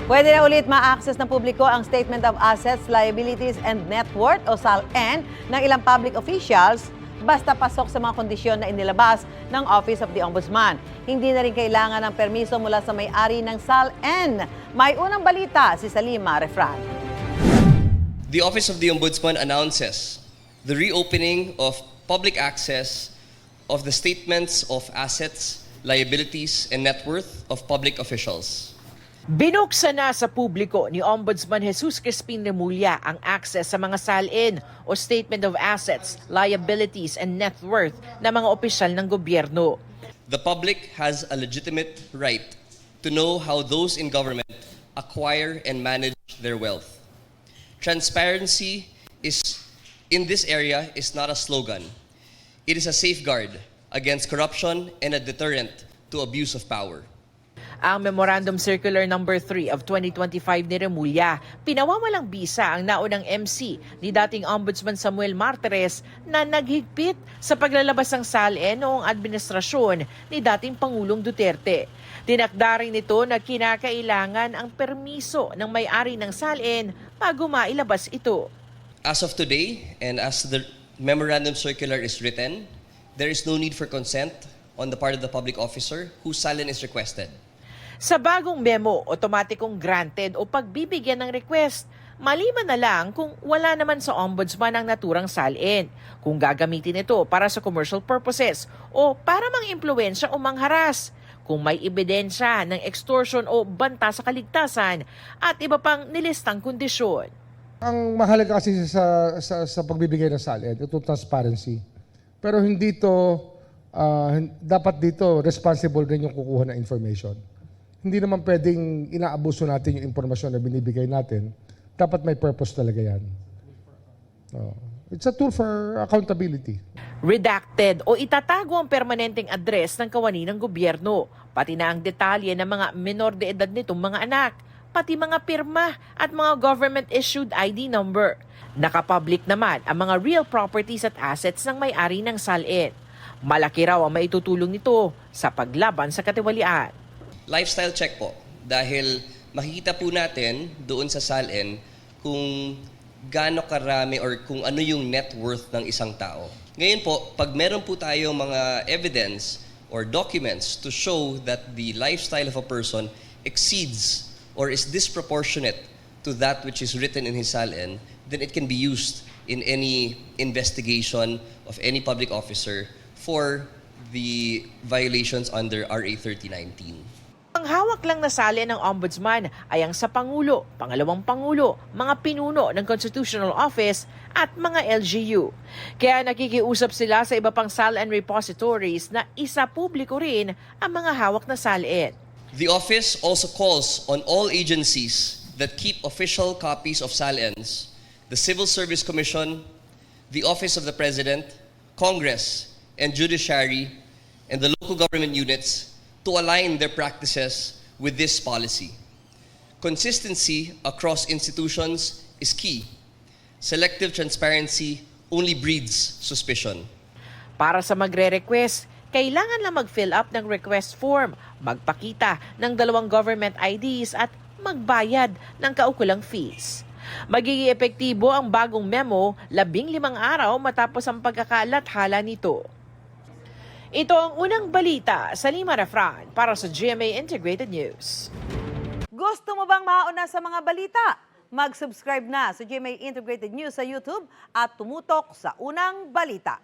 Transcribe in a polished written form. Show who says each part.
Speaker 1: Pwede na ulit ma-access ng publiko ang Statement of Assets, Liabilities, and Net Worth o SALN ng ilang public officials basta pasok sa mga kondisyon na inilabas ng Office of the Ombudsman. Hindi na rin kailangan ng permiso mula sa may-ari ng SALN. May unang balita si Salima Refran.
Speaker 2: The Office of the Ombudsman announces the reopening of public access of the statements of assets, liabilities, and net worth of public officials.
Speaker 3: Binuksan na sa publiko ni Ombudsman Jesus Crispin Remulla ang access sa mga SALN o Statement of Assets, Liabilities, and Net Worth ng mga opisyal ng gobyerno.
Speaker 2: The public has a legitimate right to know how those in government acquire and manage their wealth. Transparency in this area is not a slogan. It is a safeguard against corruption and a deterrent to abuse of power.
Speaker 3: Ang Memorandum Circular No. 3 of 2025 ni Remulla, pinawawalang bisa ang naunang MC ni dating Ombudsman Samuel Martires na naghigpit sa paglalabas ng SALN noong administrasyon ni dating Pangulong Duterte. Tinakda rin nito na kinakailangan ang permiso ng may-ari ng SALN bago mailabas ito.
Speaker 2: As of today, and as the Memorandum Circular is written, there is no need for consent on the part of the public officer whose SALN is requested.
Speaker 3: Sa bagong memo, otomatikong granted o pagbibigyan ng request, maliban na lang kung wala naman sa ombudsman ang naturang SALN, kung gagamitin ito para sa commercial purposes o para mang-impluwensya o mangharas, kung may ebidensya ng extortion o banta sa kaligtasan at iba pang nilistang kondisyon.
Speaker 4: Ang mahalaga kasi sa pagbibigay ng SALN, ito transparency. Pero hindi to, dapat dito responsible rin yung kukuha ng information. Hindi naman pwedeng inaabuso natin yung impormasyon na binibigay natin. Dapat may purpose talaga yan. It's a tool for accountability.
Speaker 3: Redacted o itatago ang permanenteng address ng kawani ng gobyerno, pati na ang detalye ng mga menor de edad nitong mga anak, pati mga pirma at mga government-issued ID number. Nakapublic naman ang mga real properties at assets ng may-ari ng SALN. Malaki raw ang maitutulong nito sa paglaban sa katiwalian.
Speaker 2: Lifestyle check po, dahil makikita po natin doon sa SALN kung gaano karami or kung ano yung net worth ng isang tao. Ngayon po, pag meron po tayo mga evidence or documents to show that the lifestyle of a person exceeds or is disproportionate to that which is written in his SALN, then it can be used in any investigation of any public officer for the violations under RA 3019.
Speaker 3: Ang hawak lang na SALN ng Ombudsman ay ang sa Pangulo, Pangalawang Pangulo, mga pinuno ng Constitutional Office at mga LGU. Kaya nakikiusap sila sa iba pang SALN repositories na isa publiko rin ang mga hawak na SALN.
Speaker 2: The office also calls on all agencies that keep official copies of SALNs, the Civil Service Commission, the Office of the President, Congress, and Judiciary, and the local government units to align their practices with this policy. Consistency across institutions is key. Selective transparency only breeds suspicion.
Speaker 3: Para sa magre-request, kailangan lang mag-fill up ng request form, magpakita ng 2 government IDs at magbayad ng kaukulang fees. Magiging epektibo ang bagong memo 15 araw matapos ang pagkakalathala nito. Ito ang unang balita sa Salima Refran para sa GMA Integrated News.
Speaker 1: Gusto mo bang mauna sa mga balita? Mag-subscribe na sa GMA Integrated News sa YouTube at tumutok sa unang balita.